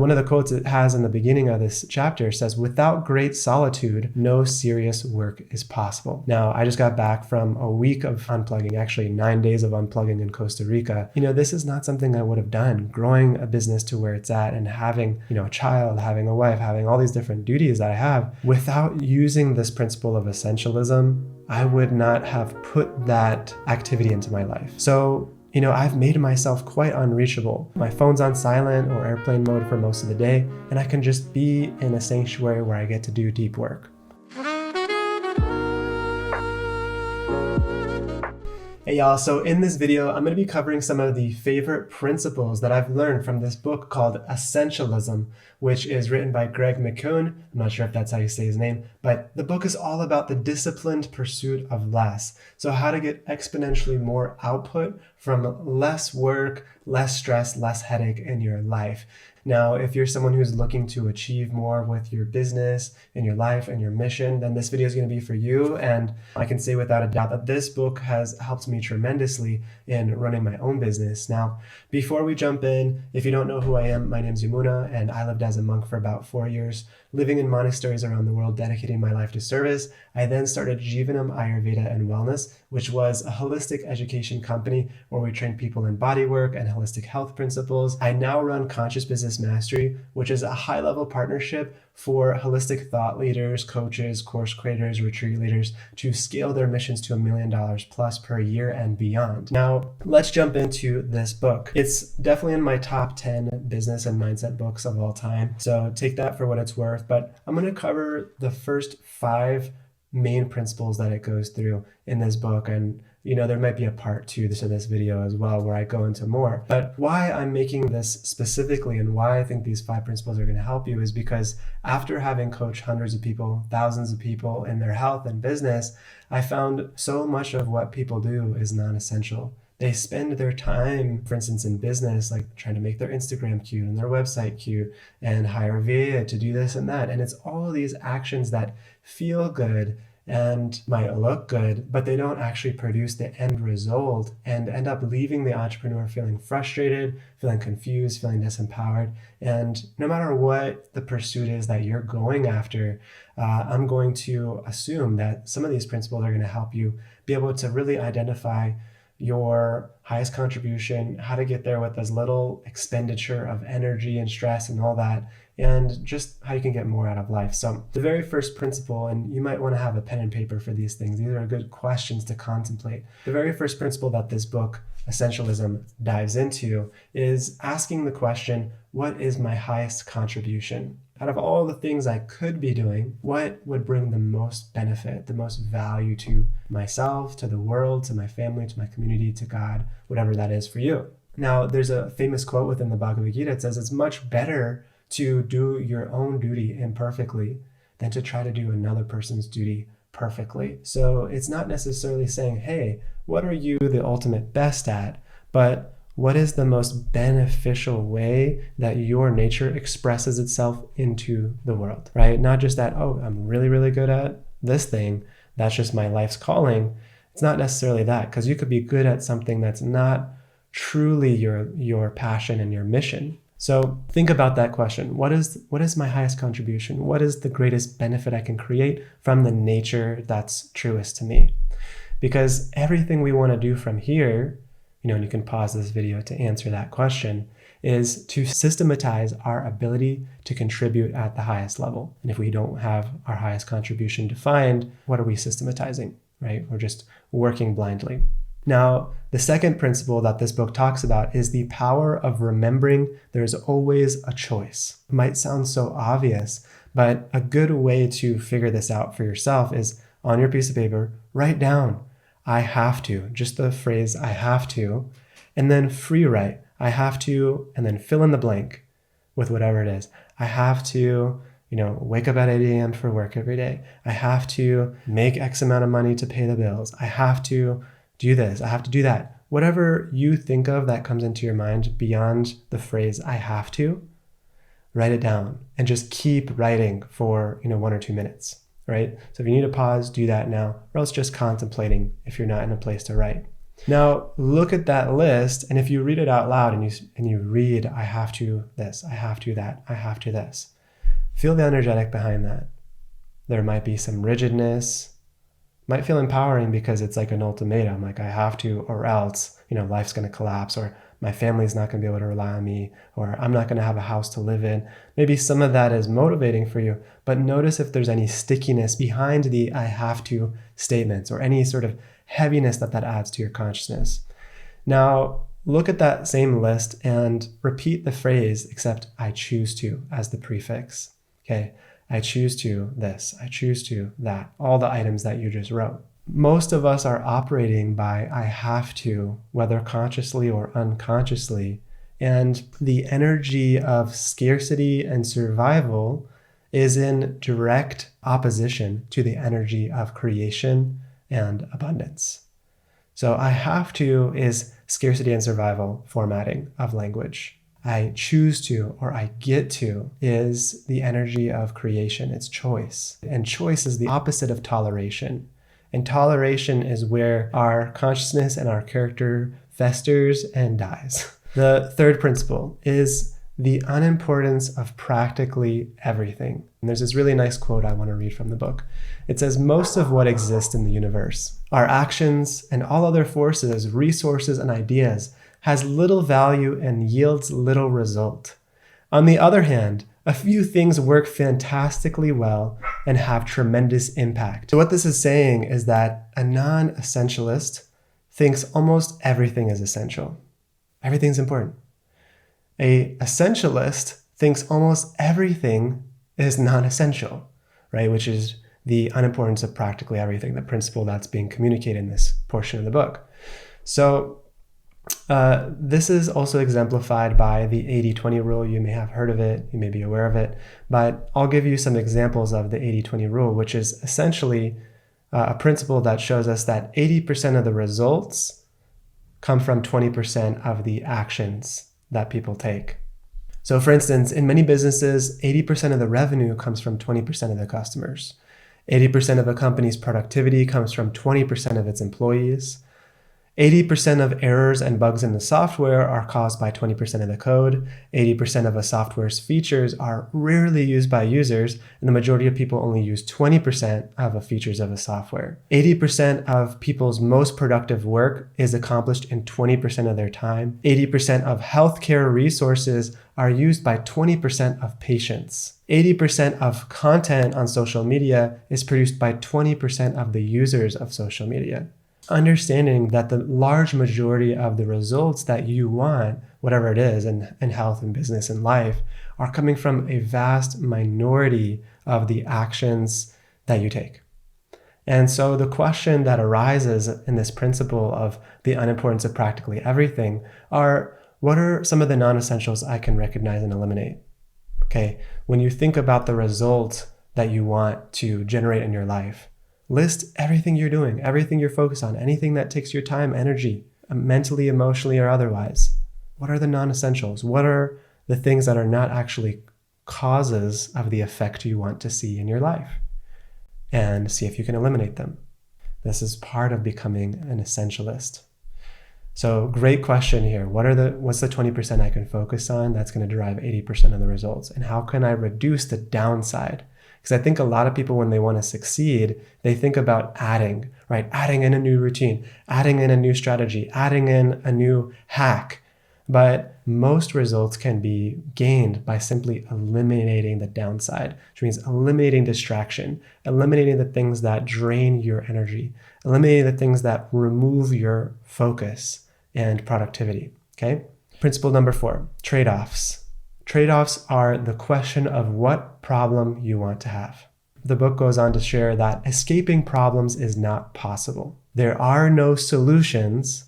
one of the quotes it has in the beginning of this chapter says, "Without great solitude, no serious work is possible." Now, I just got back from a week of unplugging, actually 9 days of unplugging in Costa Rica. This is not something I would have done. Growing a business to where it's at and having, a child, having a wife, having all these different duties that I have, without using this principle of essentialism, I would not have put that activity into my life. So, I've made myself quite unreachable. My phone's on silent or airplane mode for most of the day, and I can just be in a sanctuary where I get to do deep work. Hey y'all, so in this video, I'm going to be covering some of the favorite principles that I've learned from this book called Essentialism, which is written by Greg McKeown. I'm not sure if that's how you say his name, but the book is all about the disciplined pursuit of less. So how to get exponentially more output from less work, less stress, less headache in your life. Now, if you're someone who's looking to achieve more with your business, in your life, and your mission, then this video is going to be for you. And I can say without a doubt that this book has helped me tremendously in running my own business. Now, before we jump in, if you don't know who I am, my name's Yamuna, and I lived as a monk for about 4 years, living in monasteries around the world, dedicating my life to service. I then started Jivanam Ayurveda and Wellness, which was a holistic education company where we train people in bodywork and holistic health principles. I now run Conscious Business Mastery, which is a high-level partnership for holistic thought leaders, coaches, course creators, retreat leaders to scale their missions to $1 million plus per year and beyond. Now, let's jump into this book. It's definitely in my top 10 business and mindset books of all time. So take that for what it's worth. But I'm going to cover the first 5 main principles that it goes through in this book. And there might be a part 2 to this video as well where I go into more. But why I'm making this specifically and why I think these 5 principles are going to help you is because after having coached hundreds of people, thousands of people in their health and business, I found so much of what people do is non-essential. They spend their time, for instance, in business, like trying to make their Instagram cute and their website cute and hire a VA to do this and that. And it's all of these actions that feel good and might look good, but they don't actually produce the end result and end up leaving the entrepreneur feeling frustrated, feeling confused, feeling disempowered. And no matter what the pursuit is that you're going after, I'm going to assume that some of these principles are going to help you be able to really identify your highest contribution, how to get there with as little expenditure of energy and stress and all that, and just how you can get more out of life. So the very first principle, and you might want to have a pen and paper for these things, these are good questions to contemplate. The very first principle that this book, Essentialism, dives into is asking the question, what is my highest contribution? Out of all the things I could be doing, what would bring the most benefit, the most value to myself, to the world, to my family, to my community, to God, whatever that is for you? Now, there's a famous quote within the Bhagavad Gita. It says, it's much better to do your own duty imperfectly than to try to do another person's duty perfectly. So it's not necessarily saying, hey, what are you the ultimate best at? But what is the most beneficial way that your nature expresses itself into the world, right? Not just that, oh, I'm really, really good at this thing. That's just my life's calling. It's not necessarily that, because you could be good at something that's not truly your passion and your mission. So think about that question. What is my highest contribution? What is the greatest benefit I can create from the nature that's truest to me? Because everything we want to do from here, and you can pause this video to answer that question, is to systematize our ability to contribute at the highest level. And if we don't have our highest contribution defined, what are we systematizing, right? We're just working blindly. Now, the second principle that this book talks about is the power of remembering there's always a choice. It might sound so obvious, but a good way to figure this out for yourself is on your piece of paper, write down, I have to, just the phrase I have to, and then free write, I have to, and then fill in the blank with whatever it is. I have to, wake up at 8 a.m. for work every day. I have to make X amount of money to pay the bills. I have to do this. I have to do that. Whatever you think of that comes into your mind beyond the phrase I have to, write it down and just keep writing for 1 or 2 minutes, right? So if you need to pause, do that now, or else just contemplating if you're not in a place to write. Now, look at that list, and if you read it out loud and you read, I have to this, I have to that, I have to this, feel the energetic behind that. There might be some rigidness, might feel empowering because it's like an ultimatum, like I have to or else, life's going to collapse, or my family's not going to be able to rely on me, or I'm not going to have a house to live in. Maybe some of that is motivating for you, but notice if there's any stickiness behind the I have to statements or any sort of heaviness that adds to your consciousness. Now, look at that same list and repeat the phrase, except I choose to as the prefix. Okay, I choose to this, I choose to that, all the items that you just wrote. Most of us are operating by I have to, whether consciously or unconsciously, and the energy of scarcity and survival is in direct opposition to the energy of creation and abundance. So I have to is scarcity and survival formatting of language. I choose to or I get to is the energy of creation. It's choice. And choice is the opposite of toleration. And toleration is where our consciousness and our character festers and dies. The third principle is the unimportance of practically everything. And there's this really nice quote I want to read from the book. It says, most of what exists in the universe, our actions and all other forces, resources, and ideas, has little value and yields little result. On the other hand, a few things work fantastically well and have tremendous impact. So what this is saying is that a non-essentialist thinks almost everything is essential. Everything's important. A essentialist thinks almost everything is non-essential, right? Which is the unimportance of practically everything, the principle that's being communicated in this portion of the book. So this is also exemplified by the 80-20 rule. You may have heard of it, you may be aware of it, but I'll give you some examples of the 80-20 rule, which is essentially a principle that shows us that 80% of the results come from 20% of the actions that people take. So for instance, in many businesses, 80% of the revenue comes from 20% of the customers. 80% of a company's productivity comes from 20% of its employees. 80% of errors and bugs in the software are caused by 20% of the code. 80% of a software's features are rarely used by users, and the majority of people only use 20% of the features of a software. 80% of people's most productive work is accomplished in 20% of their time. 80% of healthcare resources are used by 20% of patients. 80% of content on social media is produced by 20% of the users of social media. Understanding that the large majority of the results that you want, whatever it is, in health and business and life, are coming from a vast minority of the actions that you take. And so the question that arises in this principle of the unimportance of practically everything are, what are some of the non-essentials I can recognize and eliminate? Okay, when you think about the result that you want to generate in your life, list everything you're doing, everything you're focused on, anything that takes your time, energy, mentally, emotionally, or otherwise. What are the non-essentials? What are the things that are not actually causes of the effect you want to see in your life? And see if you can eliminate them. This is part of becoming an essentialist. So great question here. What's the 20% I can focus on that's going to derive 80% of the results? And how can I reduce the downside? Because I think a lot of people, when they want to succeed, they think about adding, right? Adding in a new routine, adding in a new strategy, adding in a new hack. But most results can be gained by simply eliminating the downside, which means eliminating distraction, eliminating the things that drain your energy, eliminating the things that remove your focus and productivity, okay? Principle number 4, trade-offs. Trade-offs are the question of what problem you want to have. The book goes on to share that escaping problems is not possible. There are no solutions,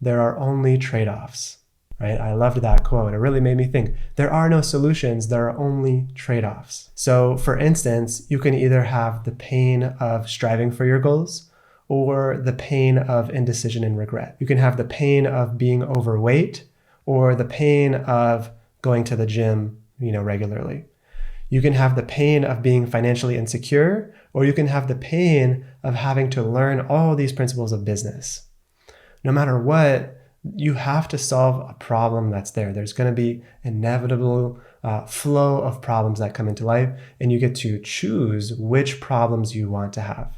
there are only trade-offs, right? I loved that quote. It really made me think. There are no solutions, there are only trade-offs. So for instance, you can either have the pain of striving for your goals or the pain of indecision and regret. You can have the pain of being overweight or the pain of going to the gym, regularly. You can have the pain of being financially insecure, or you can have the pain of having to learn all these principles of business. No matter what, you have to solve a problem that's there. There's going to be inevitable flow of problems that come into life, and you get to choose which problems you want to have.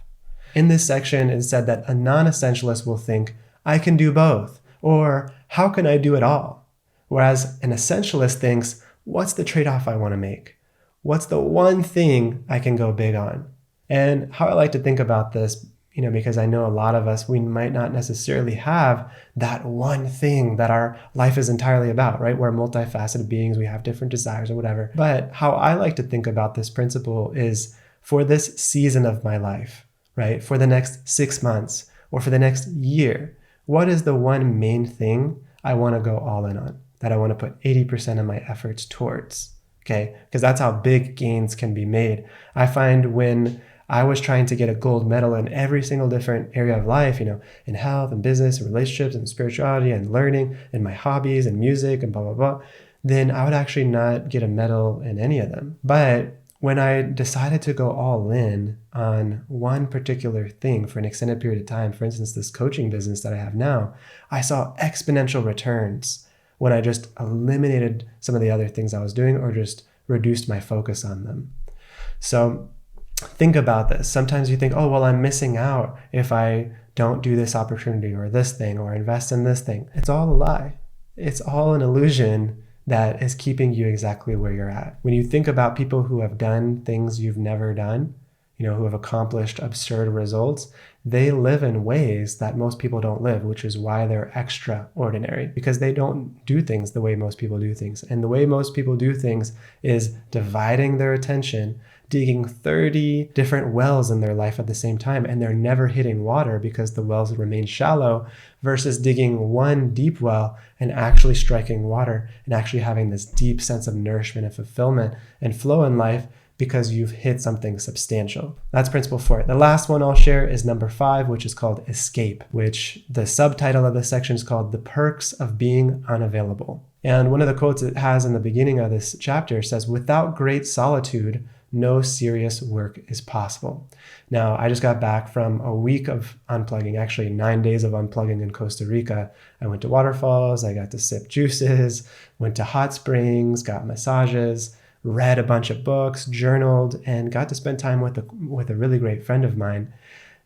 In this section, it said that a non-essentialist will think, I can do both, or how can I do it all? Whereas an essentialist thinks, what's the trade-off I want to make? What's the one thing I can go big on? And how I like to think about this, because I know a lot of us, we might not necessarily have that one thing that our life is entirely about, right? We're multifaceted beings, we have different desires or whatever. But how I like to think about this principle is for this season of my life, right? For the next 6 months or for the next year, what is the one main thing I want to go all in on, that I want to put 80% of my efforts towards? Okay, because that's how big gains can be made. I find when I was trying to get a gold medal in every single different area of life, in health and business and relationships and spirituality and learning and my hobbies and music and blah, blah, blah, then I would actually not get a medal in any of them. But when I decided to go all in on one particular thing for an extended period of time, for instance, this coaching business that I have now, I saw exponential returns when I just eliminated some of the other things I was doing or just reduced my focus on them. So think about this. Sometimes you think, oh, well, I'm missing out if I don't do this opportunity or this thing or invest in this thing. It's all a lie. It's all an illusion that is keeping you exactly where you're at. When you think about people who have done things you've never done, who have accomplished absurd results, they live in ways that most people don't live, which is why they're extraordinary, because they don't do things the way most people do things. And the way most people do things is dividing their attention, digging 30 different wells in their life at the same time, and they're never hitting water because the wells remain shallow, versus digging one deep well and actually striking water and actually having this deep sense of nourishment and fulfillment and flow in life because you've hit something substantial. That's principle 4. The last one I'll share is number 5, which is called escape, which the subtitle of this section is called The Perks of Being Unavailable. And one of the quotes it has in the beginning of this chapter says, without great solitude, no serious work is possible. Now, I just got back from a week of unplugging, actually 9 days of unplugging in Costa Rica. I went to waterfalls, I got to sip juices, went to hot springs, got massages, read a bunch of books, journaled, and got to spend time with a really great friend of mine.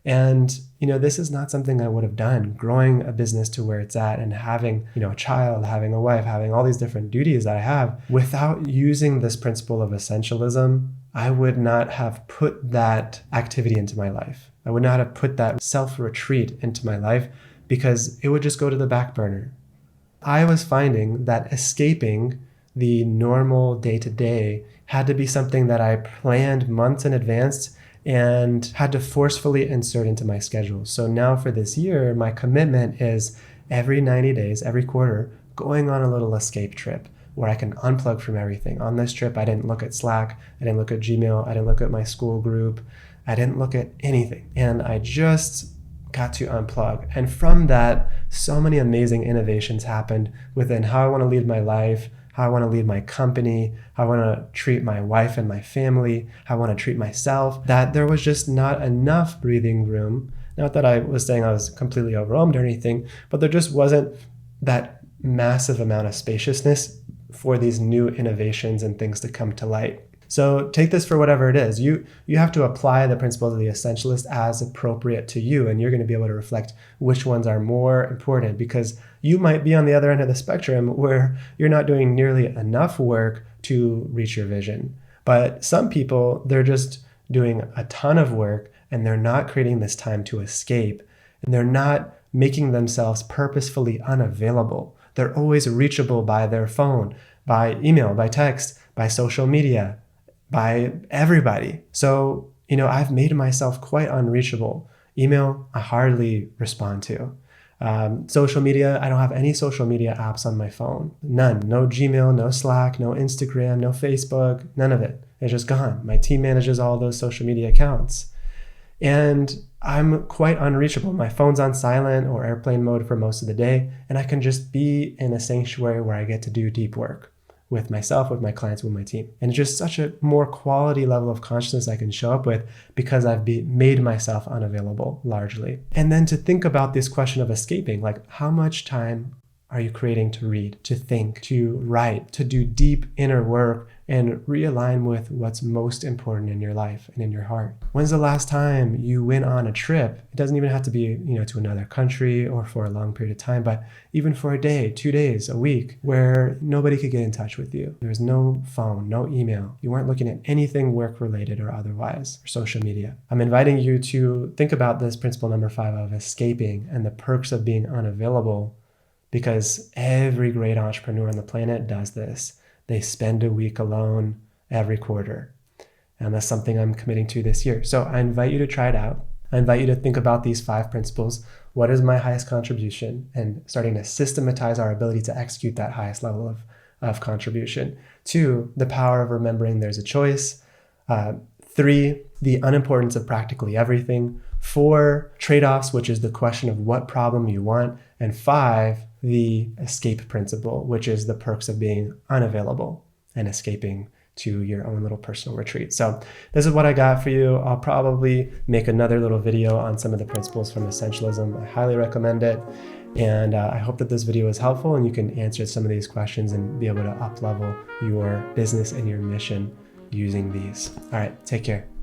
And, this is not something I would have done, growing a business to where it's at and having, a child, having a wife, having all these different duties that I have. Without using this principle of essentialism, I would not have put that activity into my life. I would not have put that self-retreat into my life because it would just go to the back burner. I was finding that escaping the normal day-to-day had to be something that I planned months in advance and had to forcefully insert into my schedule. So now for this year, my commitment is every 90 days, every quarter, going on a little escape trip where I can unplug from everything. On this trip, I didn't look at Slack, I didn't look at Gmail, I didn't look at my school group, I didn't look at anything. And I just got to unplug. And from that, so many amazing innovations happened within how I want to lead my life, how I want to lead my company, how I want to treat my wife and my family, how I want to treat myself, that there was just not enough breathing room. Not that I was saying I was completely overwhelmed or anything, but there just wasn't that massive amount of spaciousness for these new innovations and things to come to light. So take this for whatever it is. You have to apply the principles of the essentialist as appropriate to you, and you're going to be able to reflect which ones are more important, because you might be on the other end of the spectrum where you're not doing nearly enough work to reach your vision. But some people, they're just doing a ton of work and they're not creating this time to escape, and they're not making themselves purposefully unavailable. They're always reachable by their phone, by email, by text, by social media, by everybody. So, I've made myself quite unreachable. Email, I hardly respond to. Social media, I don't have any social media apps on my phone. None. No Gmail, no Slack, no Instagram, no Facebook, none of it. It's just gone. My team manages all those social media accounts. And I'm quite unreachable. My phone's on silent or airplane mode for most of the day, and I can just be in a sanctuary where I get to do deep work, with myself, with my clients, with my team. And it's just such a more quality level of consciousness I can show up with because I've made myself unavailable largely. And then to think about this question of escaping, like how much time are you creating to read, to think, to write, to do deep inner work and realign with what's most important in your life and in your heart? When's the last time you went on a trip? It doesn't even have to be, to another country or for a long period of time, but even for a day, 2 days, a week, where nobody could get in touch with you. There was no phone, no email. You weren't looking at anything work related or otherwise, or social media. I'm inviting you to think about this principle number 5 of escaping and the perks of being unavailable, because every great entrepreneur on the planet does this. They spend a week alone every quarter. And that's something I'm committing to this year. So I invite you to try it out. I invite you to think about these 5 principles. What is my highest contribution? And starting to systematize our ability to execute that highest level of contribution. 2, the power of remembering there's a choice. 3, the unimportance of practically everything. 4, trade-offs, which is the question of what problem you want. And 5, the escape principle, which is the perks of being unavailable and escaping to your own little personal retreat. So this is what I got for you. I'll probably make another little video on some of the principles from Essentialism. I highly recommend it. And I hope that this video is helpful and you can answer some of these questions and be able to up-level your business and your mission using these. All right, take care.